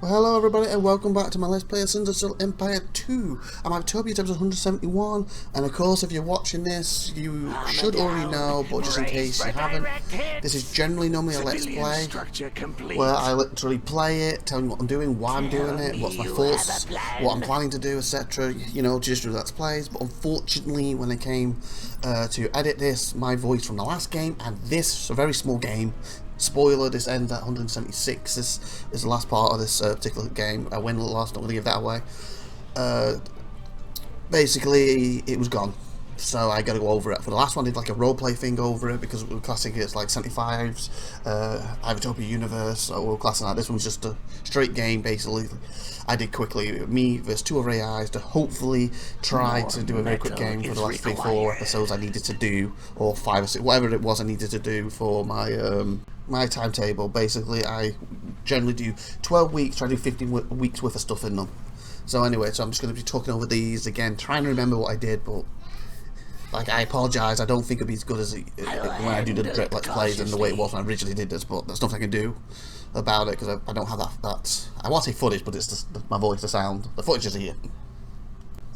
Well, hello everybody and welcome back to my Let's Play Sins of Steel Empire 2. I'm IVATOPIA, episode 171, and of course if you're watching this you should already know, but just in case you haven't, this is generally normally a Let's Play where I literally play it, tell you what I'm doing, why I'm doing it, what's my thoughts, what I'm planning to do, etc. You know, just do Let's Plays. But unfortunately when it came to edit this, my voice from the last game and this, a very small game, spoiler, this ends at 176. This is the last part of this particular game. I win last, not going to give that away. Basically, it was gone. So I got to go over it. For the last one, I did like a roleplay thing over it because we were classing it's like 75's IVATOPIA universe. So we were classing that. This one's just a straight game, basically. I did quickly, me versus two other AIs, to hopefully try to do a very quick game for the last 3-4 episodes I needed to do, or 5 or 6, whatever it was I needed to do for my my timetable. Basically, I generally do 12 weeks, try to do 15 weeks worth of stuff in them. So anyway, so I'm just going to be talking over these again, trying to remember what I did, but like, I apologise, I don't think it'll be as good as when I do the direct Let's Plays and the way it was when I originally did this, but there's nothing I can do about it because I don't have that I want to say footage, but it's just my voice, the sound. The footage is here.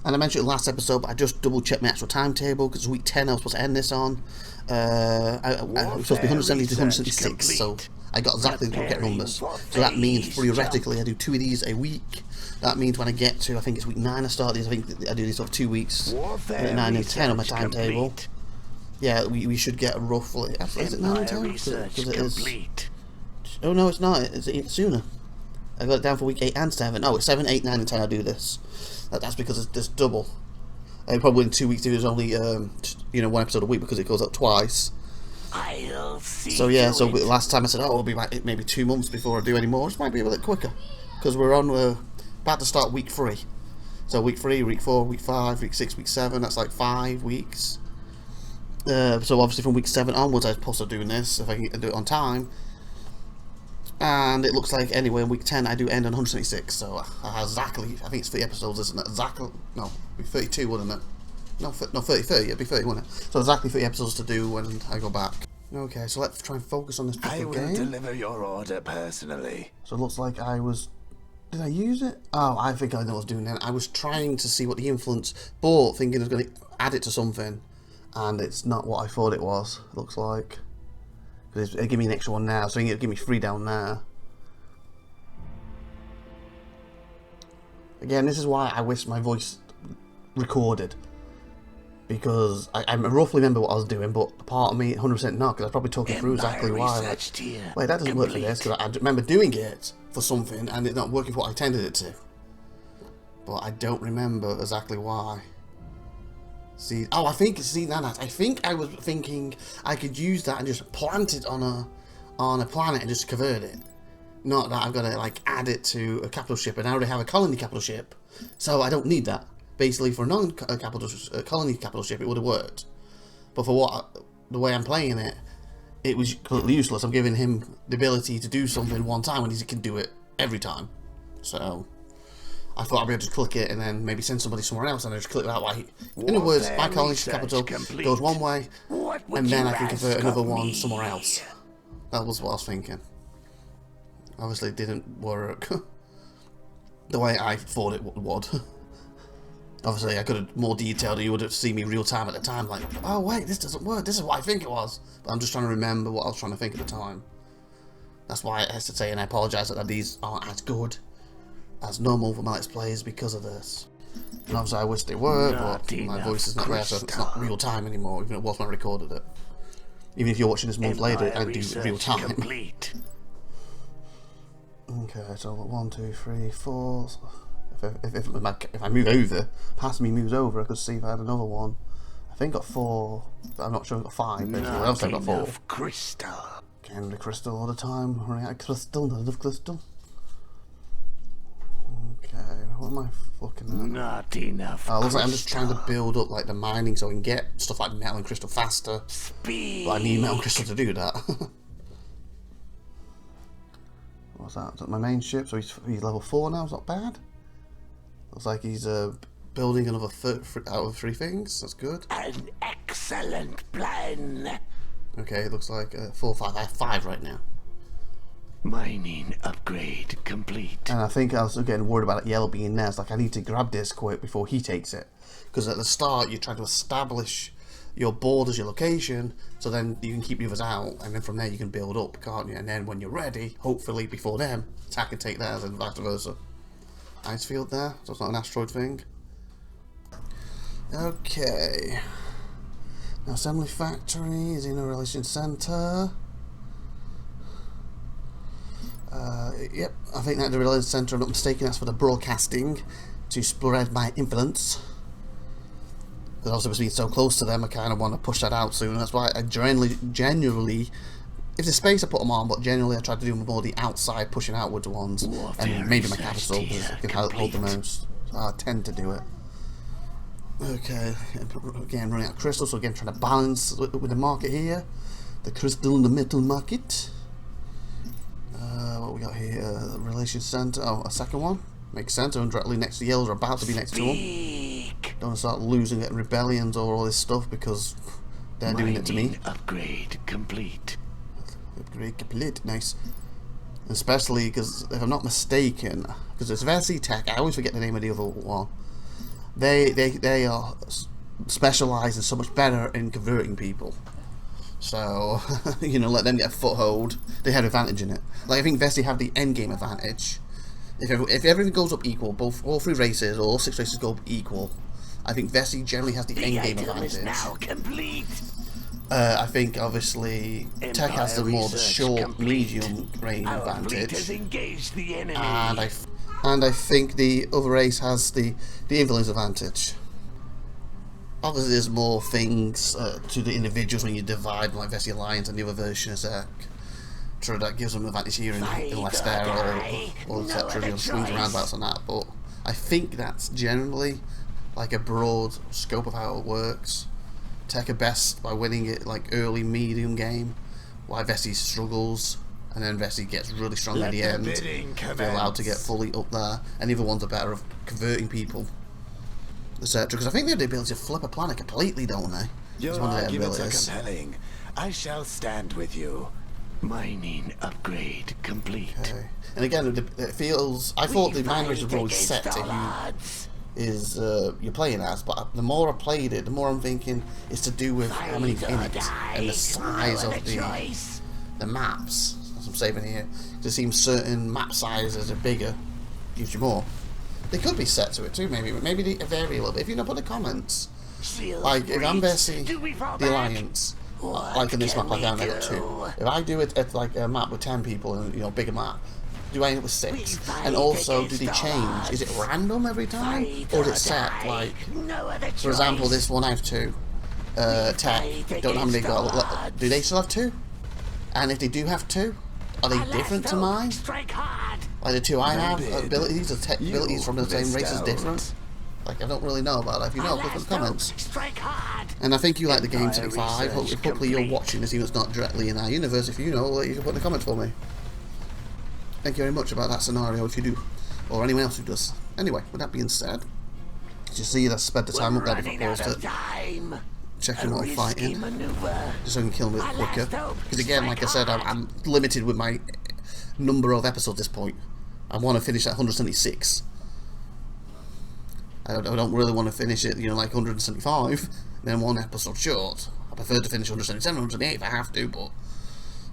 And I mentioned in the last episode, but I just double checked my actual timetable because week 10 I was supposed to end this on. I was supposed to be 170 to 176, so I got exactly the correct numbers. So that means theoretically I do 2 of these a week. That means when I get to, I think it's week 9 I start these, I think I do these sort of 2 weeks, 9 and 10 on my timetable. Yeah, we should get roughly, is it 9 and 10? Because it is, oh no it's not, it's sooner. I got it down for week 8 and 7. Oh, it's 7, 8, 9 and 10 I do this. That's because it's just double. Probably in 2 weeks there's only you know, 1 episode a week because it goes up twice. So yeah, so last time I said, oh, it'll be like maybe 2 months before I do any more. This might be a bit quicker because we're about to start week 3. So week 3, week 4, week 5, week 6, week 7. That's like 5 weeks. So obviously from week 7 onwards I'm supposed to do this if I can do it on time. And it looks like anyway in week 10 I do end on 176, so exactly, I think it's 30 episodes, isn't it? Exactly, no, it'd be 32, wouldn't it? No, 30, it'd be 30, wouldn't it? So exactly 30 episodes to do when I go back. Okay, so let's try and focus on this particular game. I will deliver your order personally. So it looks like I was, did I use it? Oh, I think I know what I was doing then. I was trying to see what the influence, but thinking I was going to add it to something, and it's not what I thought it was, it looks like. Because it'll give me an extra one now, so it'll give me 3 down there. Again, this is why I wish my voice recorded. Because I roughly remember what I was doing, but part of me 100% not, because I was probably talking through exactly why. Like, wait, that doesn't work for this, because I remember doing it for something, and it not working for what I intended it to. But I don't remember exactly why. See, oh, I think I was thinking I could use that and just plant it on a planet and just convert it. Not that I've got to like add it to a capital ship, and I already have a colony capital ship, so I don't need that. Basically, for a non-capital colony capital ship, it would have worked. But for the way I'm playing it, it was completely useless. I'm giving him the ability to do something one time when he can do it every time. So I thought I'd be able to click it and then maybe send somebody somewhere else, and I just click that way. In other words, my colony capital goes one way, and then I can convert another one somewhere else. That was what I was thinking. Obviously, it didn't work the way I thought it would. Obviously, I could have more detailed. You would have seen me real time at the time, like, oh wait, this doesn't work. This is what I think it was. But I'm just trying to remember what I was trying to think at the time. That's why I hesitate, and I apologise that these aren't as good as normal for my Let's Plays because of this. And obviously I wish they were, but my voice is not there, so it's not real time anymore, even if it was when I recorded it. Even if you're watching this month later, I do real time. Okay, so 1, 2, 3, 4. If I move over, past me moves over, I could see if I had another one. I think I got 4, but I'm not sure I got 5. Basically, I also got 4. Crystal. Getting the crystal all the time. Running out of crystal, not enough crystal. Okay, what am I looking at? Not enough. Oh, it looks like I'm just trying to build up like the mining so I can get stuff like metal and crystal faster. Speed. But I need metal and crystal to do that. What's that? Is that my main ship? So he's level 4 now. It's not bad. Looks like he's building another out of 3 things. That's good. An excellent plan. Okay, it looks like 4, 5. I have 5 right now. Mining upgrade complete. And I think I was getting worried about yellow being there. It's like, I need to grab this quick before he takes it. Because at the start, you're trying to establish your borders, your location, so then you can keep the others out, and then from there you can build up, can't you? And then when you're ready, hopefully before them, attack and take theirs, and vice versa. Ice field there, so it's not an asteroid thing. Okay. Now, assembly factory is in a relation center. Yep, I think that's the relation center. I'm not mistaken. That's for the broadcasting to spread my influence. Because obviously, being so close to them, I kind of want to push that out soon. That's why I generally, if there's space, I put them on. But generally, I try to do more the outside, pushing outwards ones, and maybe my capital can hold the most. I tend to do it. Okay, again running out of crystals, so again trying to balance with the market here, the crystal and the metal market. What we got here? Relation center. Oh, a second one makes sense. I'm directly next to yellows, are about to be next to them. Don't start losing, getting rebellions or all this stuff because they're doing it to me. Upgrade complete. Upgrade complete. Nice. Especially because if I'm not mistaken, because it's Versi Tech. I always forget the name of the other one. They are specialised and so much better in converting people. So, you know, let them get a foothold. They have advantage in it. Like, I think Vessi have the end game advantage. If everything goes up equal, all 3 races or all 6 races go up equal, I think Vessi generally has the end game advantage. Is now complete. I think obviously Tech has the more short, medium range advantage. The enemy. And I think the other race has the influence advantage. Obviously, there's more things to the individuals when you divide, like Vessi Alliance and the other version is true, that gives them an advantage here in Lester or etc. You know, swings and roundabouts on that. But I think that's generally like a broad scope of how it works. Tech are best by winning it like early, medium game, while Vessi struggles. And then Vessi gets really strong at the end. They're allowed to get fully up there. And the other ones are better at converting people, etc. Because I think they have the ability to flip a planet completely, don't they? Your arguments are compelling. I shall stand with you. Mining upgrade complete. Okay. And again, it feels. I thought the mine race was always set to who you're playing as, but the more I played it, the more I'm thinking it's to do with how many in it and the size of the maps. I'm saving here. It seems certain map sizes are bigger, gives you more. They could be set to it too, maybe they vary a little bit. If you know, put the comments. Like if I'm Vessi, the Alliance, like in this map, like I got 2. If I do it at like a map with 10 people and you know bigger map, do I end up with 6? And also, do they change? Is it random every time, or is it set? Like, for example, this one I have 2. Tech, don't know how many they got. Do they still have 2? And if they do have 2, are they different to mine? Like the 2 I have, abilities or tech abilities from the same race is different? Like, I don't really know about that. If you know, put in the comments. And I think you like the game 75. Hopefully you're watching this even if it's not directly in our universe. If you know, you can put in the comments for me. Thank you very much about that scenario if you do. Or anyone else who does. Anyway, with that being said, as you see, I sped the time up there before I paused it. Checking what I'm fighting, just so I can kill them a bit quicker. Because again, like I said, I'm limited with my number of episodes at this point. I want to finish at 176. I don't really want to finish it, you know, like 175, then 1 episode short. I prefer to finish 177, 178 if I have to, but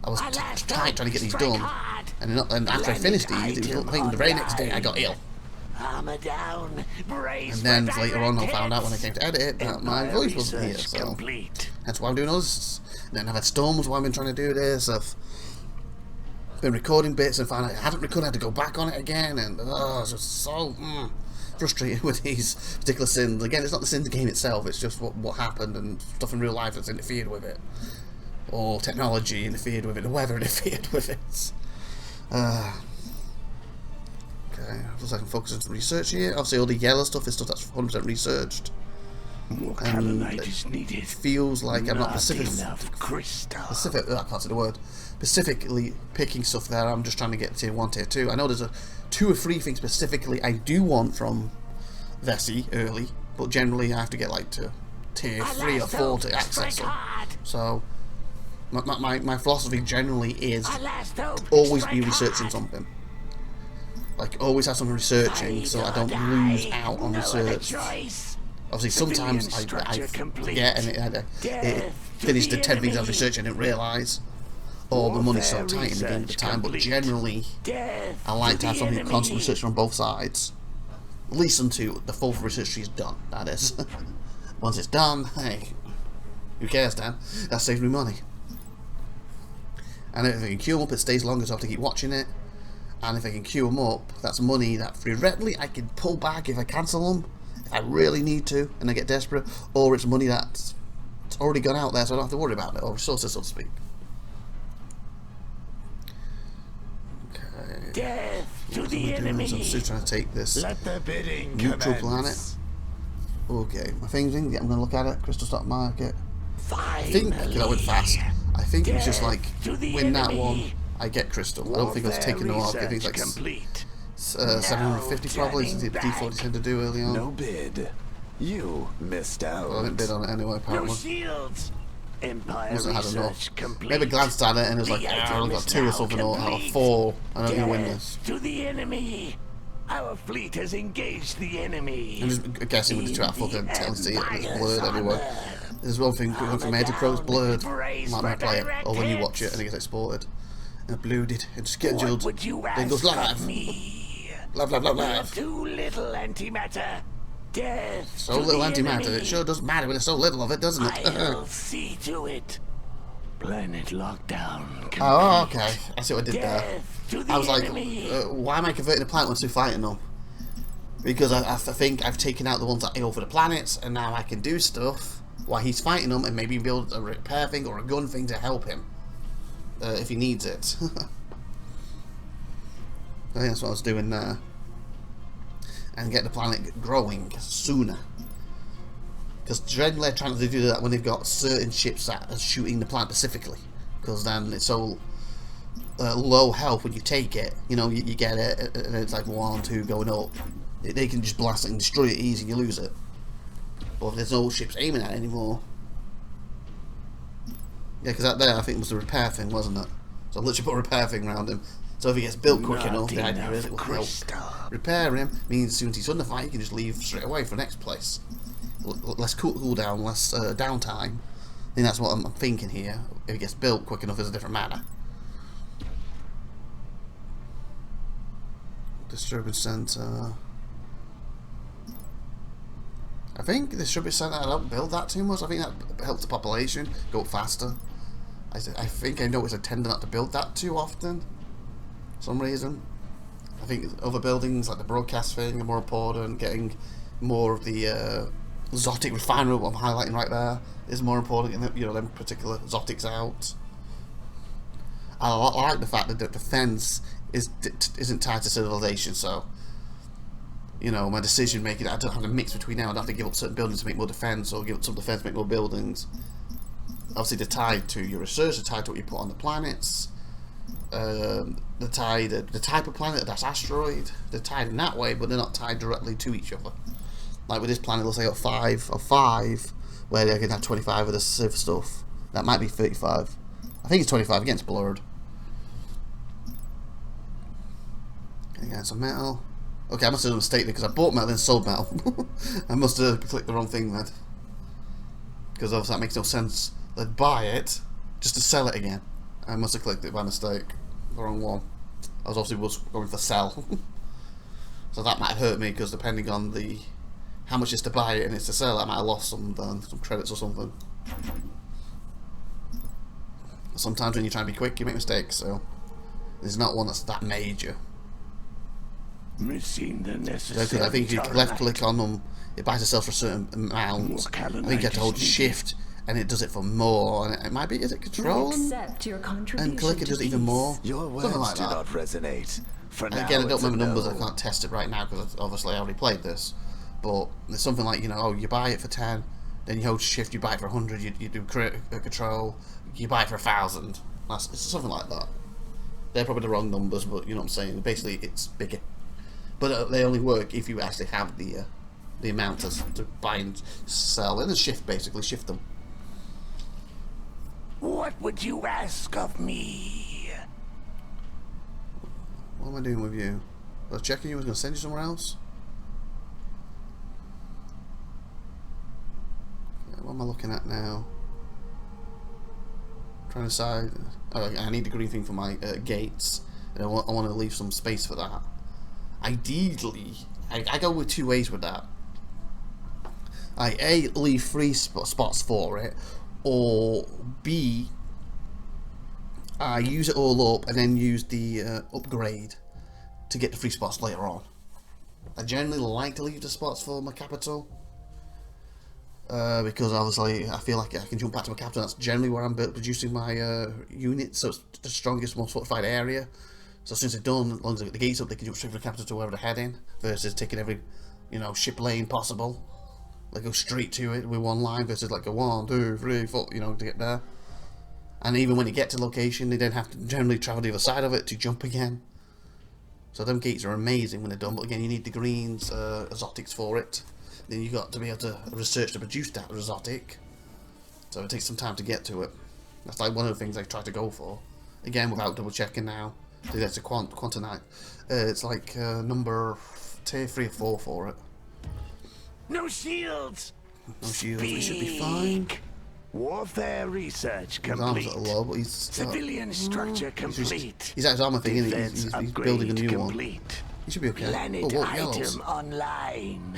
I was trying to get these done. And after I finished these, it was like the very next day I got ill. Armor down. And then later on I found out when I came to edit it that my voice wasn't here, so that's why I'm doing this. And then I've had storms while I've been trying to do this. I've been recording bits and found out I hadn't recorded, I had to go back on it again, and it's just so frustrated with these particular sins. Again, it's not the sin of the game itself, it's just what happened and stuff in real life that's interfered with it. Or technology interfered with it, the weather interfered with it. Okay, looks like I can focus on some research here. Obviously, all the yellow stuff is stuff that's 100% researched. And it feels like I'm not specifically picking stuff there. I'm just trying to get tier 1, tier 2. I know there's 2 or 3 things specifically I do want from Vessi early, but generally I have to get like to tier 3 or 4 to access them. So My philosophy generally is Our last hope. always Strike be researching hard. something. Like, always have something researching so I don't lose out on no research. choice. Obviously, sometimes I forget and it finished the 10 things I was researching and didn't realise. Or the money's so tight in the game at the time, but generally, I like to have something constantly researching on both sides. At least until the full research tree is done, that is. Once it's done, hey, who cares then? That saves me money. And if I can queue them up, it stays longer, so I have to keep watching it. And if I can queue them up, that's money that theoretically I can pull back if I cancel them, if I really need to, and I get desperate. Or it's money that's already gone out there, so I don't have to worry about it, or resources, so to speak. Okay. Death to the enemy. So I'm still trying to take this Let the bidding neutral commence. planet. Okay, my thing, I'm going to look at it. Crystal Stock Market. I think Finally. that went fast. I think it was just like, to the win that enemy. one, I get Crystal. I don't think it was taking no off. I think it's like complete. 750 probably, since the turning D40 tend to do early on. No bid. You missed out. Well, I didn't bid on it anyway, No apparently. shields. Empire Must have had research enough. complete. Maybe glanced at it and it was like, The I've only got item 2 or is something, now or out of complete. 4. I don't even win Death this. to the enemy. Our fleet has engaged the enemy. I'm just guessing with the 2 out of 4 can tell and see it, and it's blurred Empire's anyway. honor. There's one thing, going from Edge Pro, it's blurred. Brace Might for not play it, direct or when you hits. watch it and it gets exported. And uploaded, and scheduled, What would you then goes ask live. of me? Live. We're too little antimatter. Death So to little the antimatter, enemy. it sure doesn't matter when there's so little of it, doesn't it? I'll see to it. Planet lockdown. Complete. Oh, okay. I see what I did there. Death to the I was like, enemy. why am I converting the planet once we're fighting them? Because I think I've taken out the ones that go for the planets, and now I can do stuff while he's fighting them, and maybe build a repair thing or a gun thing to help him if he needs it. I think that's what I was doing there, and get the planet growing sooner. Because generally, they're trying to do that when they've got certain ships that are shooting the planet specifically, because then it's so low health when you take it. You know, you get it, and it's like 1, 2 going up. They can just blast it and destroy it easy, and you lose it. But if there's no ships aiming at it anymore, yeah, because that there I think was the repair thing, wasn't it? So I literally put a repair thing around him. So if he gets built quick enough, the idea is it will help repair him. Means as soon as he's under fight, you can just leave straight away for the next place. Less cooldown, less downtime. I think that's what I'm thinking here. If he gets built quick enough, is a different matter. Disturbance center. I think the disturbance center, I don't build that too much. I think that helps the population go faster. I think I noticed I tend not to build that too often. For some reason. I think other buildings like the broadcast thing are more important. Getting more of the Zotic refinery, what I'm highlighting right there, is more important. Getting, you know, them particular Zotics out. I like the fact that the defense isn't tied to civilization, so you know, my decision making, I don't have to mix between now. I don't have to give up certain buildings to make more defense, or give up some defense to make more buildings. Obviously, they're tied to your research, they're tied to what you put on the planets. They're tied, the type of planet, that's asteroid, they're tied in that way, but they're not tied directly to each other. Like with this planet, let's say I got 5 of 5, where I can have 25 of the Civ stuff. That might be 35. I think it's 25, again, it's blurred. Again, some metal. Okay, I must have done a mistake there, because I bought metal then sold metal. I must have clicked the wrong thing then. Because obviously that makes no sense. They'd buy it, just to sell it again. I must have clicked it by mistake. The wrong one. I was obviously going for sell. So that might have hurt me, because depending on the how much is to buy it and it's to sell, I might have lost some credits or something. Sometimes when you're trying to be quick, you make mistakes, so there's not one that's that major. Missing the necessary. Because I think if you left click on them, it buys itself for a certain amount. I think you have to hold shift, and it does it for more. And it might be, is it control? And click it does it even more. Your words Something like do that. not resonate. For now, Again, I don't it's a remember numbers. no. I can't test it right now because obviously I already played this. But there's something like, you know, oh, you buy it for 10, then you hold shift, you buy it for 100, you do control, you buy it for 1,000. It's something like that. They're probably the wrong numbers, but you know what I'm saying. Basically, it's bigger. But they only work if you actually have the amount to buy and sell, and then shift, basically shift them. What would you ask of me? What am I doing with you? I was checking you. I was going to send you somewhere else. Okay, what am I looking at now? Trying to decide. Oh, I need the green thing for my gates, and I want to leave some space for that. Ideally, I go with two ways with that. I A, leave 3 spots for it, or B, I use it all up and then use the upgrade to get the 3 spots later on. I generally like to leave the spots for my capital, because obviously I feel like I can jump back to my capital. That's generally where I'm producing my units, so it's the strongest, most fortified area. So as soon as they're done, as long as they get the gates up, they can jump straight from the capital to wherever they're heading, versus taking every, ship lane possible. Like go straight to it with one line versus like a 1, 2, 3, 4, to get there. And even when you get to location, they then have to generally travel the other side of it to jump again. So them gates are amazing when they're done, but again, you need the greens, exotics for it. Then you got to be able to research to produce that exotic. So it takes some time to get to it. That's like one of the things I try to go for. Again, without double checking now. That's a Quantanite. It's like number tier 3 or 4 for it. No shields! No shields, we should be fine. Warfare research His arm's complete. a low, but he's Civilian structure complete. He's at his armor thing, isn't he? He's building a new complete. one. He should be okay. Planet oh, item online.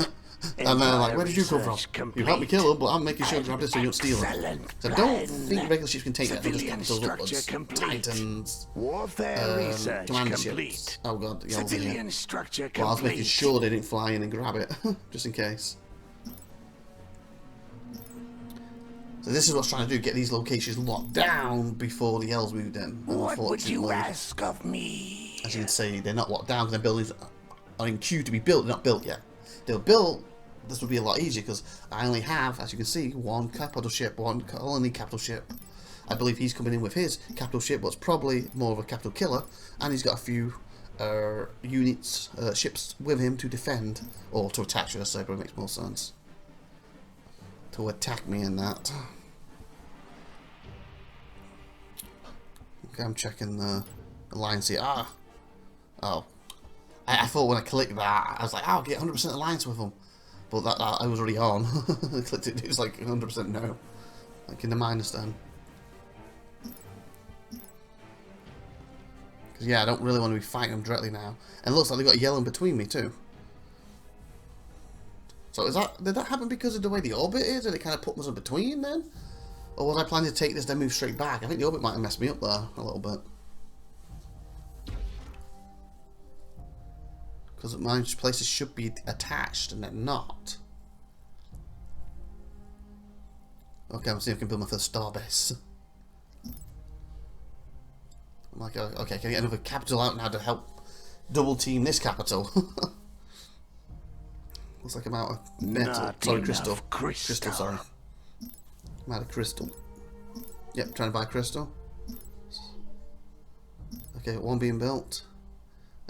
And they're like, where did you come from? Complete. You helped me kill him, but I'm making sure to grab this so you don't steal it. So I don't think regular ships can take that. They just get those upwards. Titans, Warfare research commander complete. ships. Oh god, yeah, Civilian structure complete. Well, I was making sure they didn't fly in and grab it, just in case. So this is what's trying to do, get these locations locked down before the elves moved in. What would you ask of me? As you can see, they're not locked down because their buildings are in queue to be built. They're not built yet. They're built. This would be a lot easier because I only have, as you can see, one capital ship, one colony capital ship. I believe he's coming in with his capital ship, but it's probably more of a capital killer, and he's got a few units, ships with him to defend, or to attack, should I say, but it makes more sense. To attack me in that. Okay, I'm checking the alliance here. Oh. I thought when I clicked that, I was like, I'll get 100% alliance with them. But that I was already on. I clicked it, it was like 100% no. Like in the minus then. Because yeah, I don't really want to be fighting them directly now. And it looks like they've got a yellow in between me too. So did that happen because of the way the orbit is? Did it kind of put us in between then? Or was I planning to take this then move straight back? I think the orbit might have messed me up there a little bit. Because my places should be attached and they're not. Okay, I'm seeing if I can build my first starbase. I'm like, okay, can I get another capital out now to help double team this capital? Looks like I'm out of metal. Sorry, crystal. Crystal, sorry. I'm out of crystal. Yep, trying to buy crystal. Okay, one being built.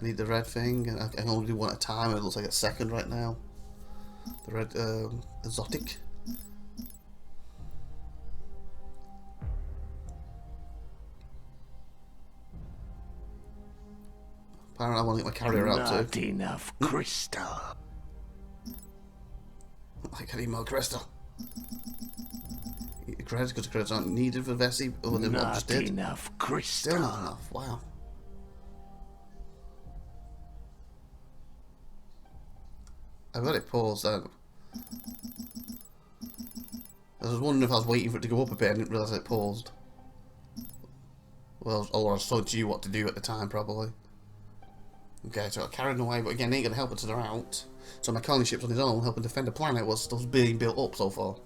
I need the red thing, and I can only do one at a time. It looks like it's second right now. The red exotic. Apparently, I want to get my carrier out too. Not enough crystal. Like, I need more crystal. Credits, because the credits aren't needed for Vessi other than what I just did. Not enough crystal. Still not enough. Wow. I've got it paused then. I was wondering if I was waiting for it to go up a bit. I didn't realise it paused. Well, or I was told to you what to do at the time, probably. Okay, so I carried away, but again, they ain't going to help until they're out. So my colony ship's on his own, helping defend the planet while still being built up so far.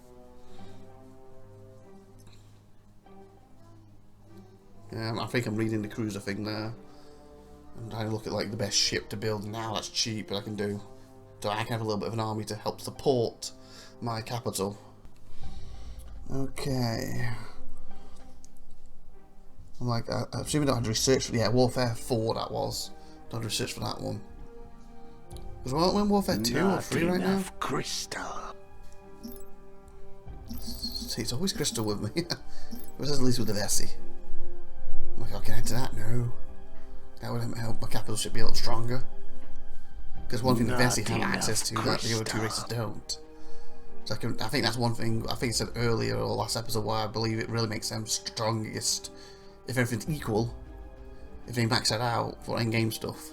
Yeah, I think I'm reading the cruiser thing there. I'm trying to look at like the best ship to build now. That's cheap, but I can do. So I can have a little bit of an army to help support my capital. Okay. I'm like, I assume I don't have to research for, yeah, Warfare 4 that was. Don't have to research for that one. Because we're in Warfare 2 or 3 right now? Crystal. See, it's always crystal with me. What does it leave with the Vessi? Like, I can enter that? No. That would help my capital ship be a little stronger. Because one thing the Vessi have access to that the other two races don't. So I think that's one thing, I think I said earlier or last episode, why I believe it really makes them strongest. If everything's equal, if they max it out for endgame stuff.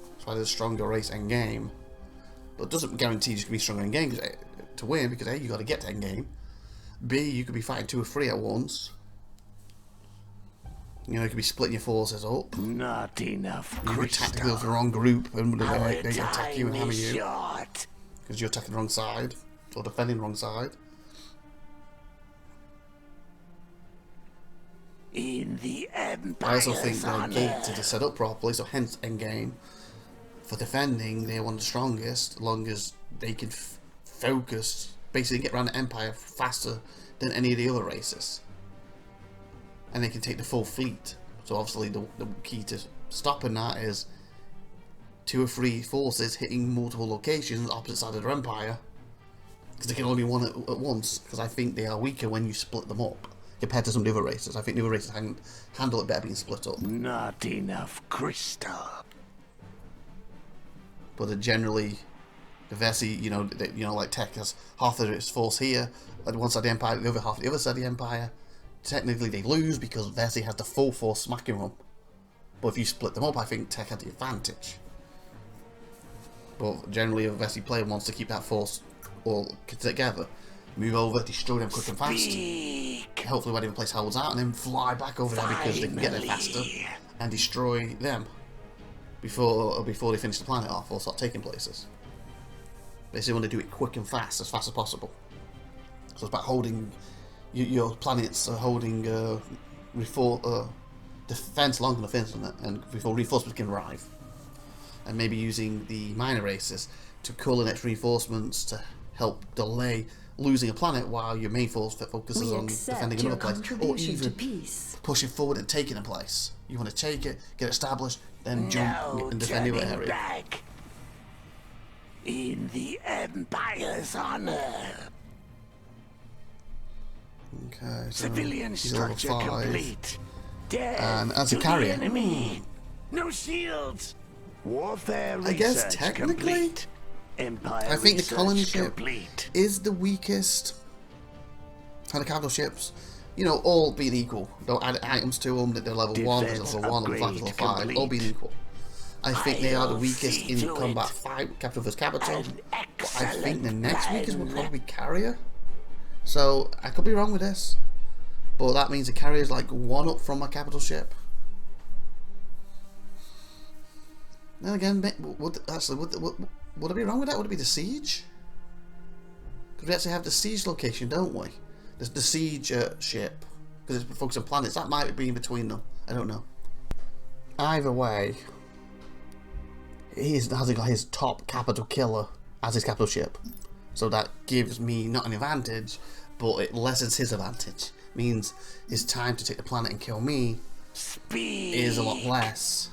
That's why there's a stronger race endgame. But it doesn't guarantee you can be stronger endgame to win, because A, you got to get to endgame. B, you could be fighting 2 or 3 at once. You know, you could be splitting your forces up. Not enough. You could tactically with the wrong group and they attack you and hammer you. Because you're attacking the wrong side. Or defending the wrong side. In the Empire. I also think their gates are set up properly, so hence endgame. For defending, they're one of the strongest, as long as they can focus, basically get around the Empire faster than any of the other races. And they can take the full fleet. So obviously the key to stopping that is 2 or 3 forces hitting multiple locations opposite side of their Empire. Because they can only be one at once, because I think they are weaker when you split them up. Compared to some of the other races. I think the other races handle it better being split up. Not enough crystal. But generally, the Vessi, you know, like Tech has half of its force here, at one side of the Empire, the other half the other side of the Empire. Technically, they lose because Vessi has the full force smacking them. But if you split them up, I think Tech had the advantage. But generally, a Vessi player wants to keep that force all together, move over, destroy them quick and fast. Hopefully, whatever place holds out, and then fly back over there because they can get there faster and destroy them before they finish the planet off or start taking places. Basically, want to do it quick and fast as possible. So it's about holding your planets, holding defense long enough, isn't it? And before reinforcements can arrive, and maybe using the minor races to call in extra reinforcements to help delay losing a planet while your main force focuses on defending another place, or even pushing forward and taking a place. You want to take it, get established, then jump and defend the area. Back. In the Empire's honor. Okay, so civilian structure complete. Dead and as a carrier, enemy. No shields. Warfare I guess technically. Complete. Empire I think the colony ship complete. is the weakest kind of capital ships. You know, all being equal. Don't add items to them, that they're level 1, there's level 1, level 5, level 5, all being equal. I think they are the weakest in combat fight, capital versus capital. But I think the next weakest would probably be carrier. So, I could be wrong with this. But that means the carrier is like 1 up from my capital ship. Then again, would I be wrong with that? Would it be the siege? Because we actually have the siege location, don't we? The siege ship. Because it's focused on planets. That might be in between them. I don't know. Either way, he hasn't got his top capital killer as his capital ship. So that gives me not an advantage, but it lessens his advantage. Means his time to take the planet and kill me is a lot less.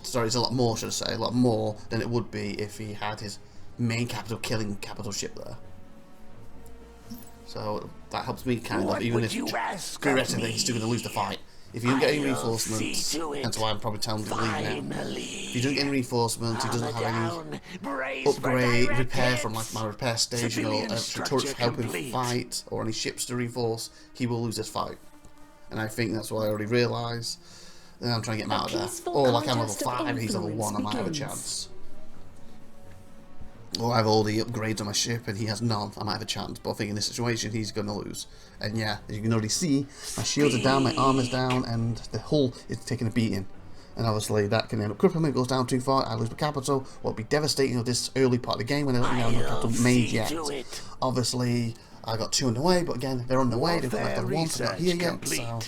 Sorry, it's a lot more, should I say, a lot more than it would be if he had his main capital killing capital ship there. So that helps me kind of, even if theoretically he's still going to lose the fight. If you don't get any reinforcements, that's why I'm probably telling him to leave now. If you don't get any reinforcements, he doesn't have any upgrade, repair from like my repair station or extra turrets to help him fight, or any ships to reinforce, he will lose this fight. And I think that's what I already realised. Then I'm trying to get him out of there. Or like I'm level 5, he's level 1, I might have a chance. Or I have all the upgrades on my ship and he has none, I might have a chance. But I think in this situation he's going to lose. And yeah, as you can already see, my shields are down, my armor's down, and the hull is taking a beating. And obviously that can end up crippling me, it goes down too far, I lose my capital. What would be devastating of this early part of the game when I don't have no capital made yet. Obviously I got 2 on the way, but again, they're on the way, they've left the 1, so they're not here yet. So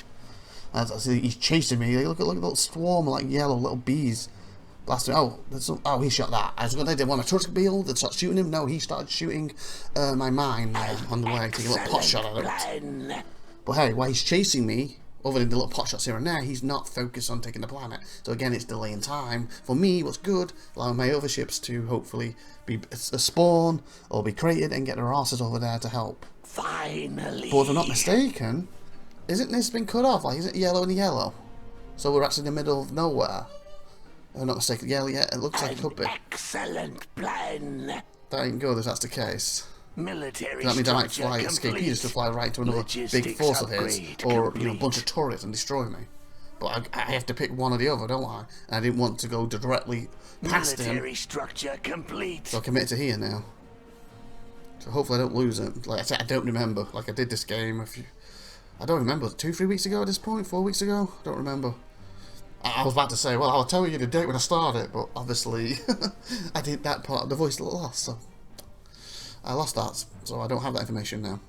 as I see, he's chasing me. Look at a little swarm of like yellow little bees. Blasting. Oh, he shot that. I was going to want a turret beetle that start shooting him. No, he started shooting my mine on the way, taking a little pot shot at it. But hey, while he's chasing me, other than the little pot shots here and there, he's not focused on taking the planet. So again, it's delaying time. For me, what's good, allowing my overships to hopefully be a spawn or be created and get their asses over there to help. Finally. But if I'm not mistaken, isn't this been cut off? Like, is it yellow and yellow? So we're actually in the middle of nowhere. If I'm not mistaken, yeah, it looks like it could be. Excellent plan. That ain't good if that's the case. Military That means I might structure escape complete. just to fly right to another big Logistics force of his, upgrade or complete. a bunch of turrets and destroy me. But I have to pick one or the other, don't I? And I didn't want to go directly past Military him, structure complete. so I commit to here now. So hopefully I don't lose it. Like I said, I don't remember. Like I did this game I don't remember. 2-3 weeks ago at this point? 4 weeks ago? I don't remember. I was about to say, well, I'll tell you the date when I started, but obviously I did that part of the voice lost, so I lost that, so I don't have that information now.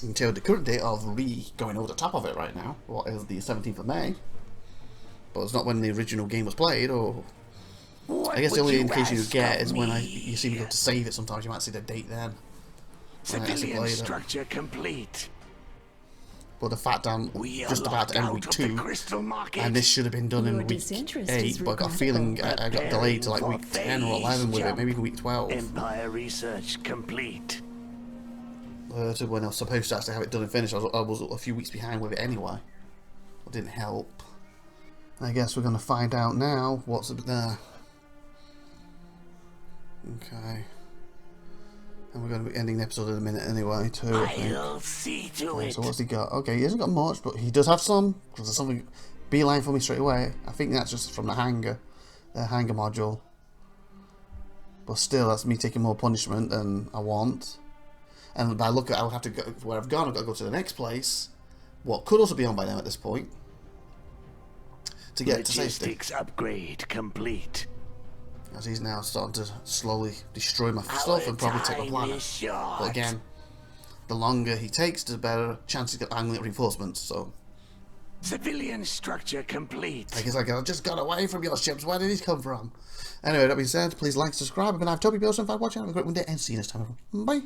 Until the current date of going over the top of it right now, what is the 17th of May, but it's not when the original game was played, or I guess the only indication you get is when you see me go to save it. Sometimes you might see the date then. Civilian structure complete. But the fact I'm just about to end week 2, and this should have been done in week 8, but I got a feeling I got delayed to like week 10 or 11 with it, maybe even week 12. Empire research complete. To when I was supposed to actually have it done and finished, I was a few weeks behind with it anyway. It didn't help. I guess we're going to find out now what's there. Okay. And we're going to be ending the episode in a minute anyway, too, I think. I'll see to it. So what's he got? Okay, he hasn't got much, but he does have some, because there's something beeline for me straight away. I think that's just from the hangar module. But still, that's me taking more punishment than I want. And by look at, I would have to go where I've gone. I've got to go to the next place. What could also be on by now at this point, to get to safety. Logistics upgrade complete. As he's now starting to slowly destroy my stuff and probably take my planet. But again, the longer he takes, the better chance he's got angling reinforcements. So civilian structure complete. I guess I just got away from your ships. Where did these come from? Anyway, that being said, please like, subscribe. I've been IVATOPIA. Thanks for watching. Have a great one day and see you next time. Bye.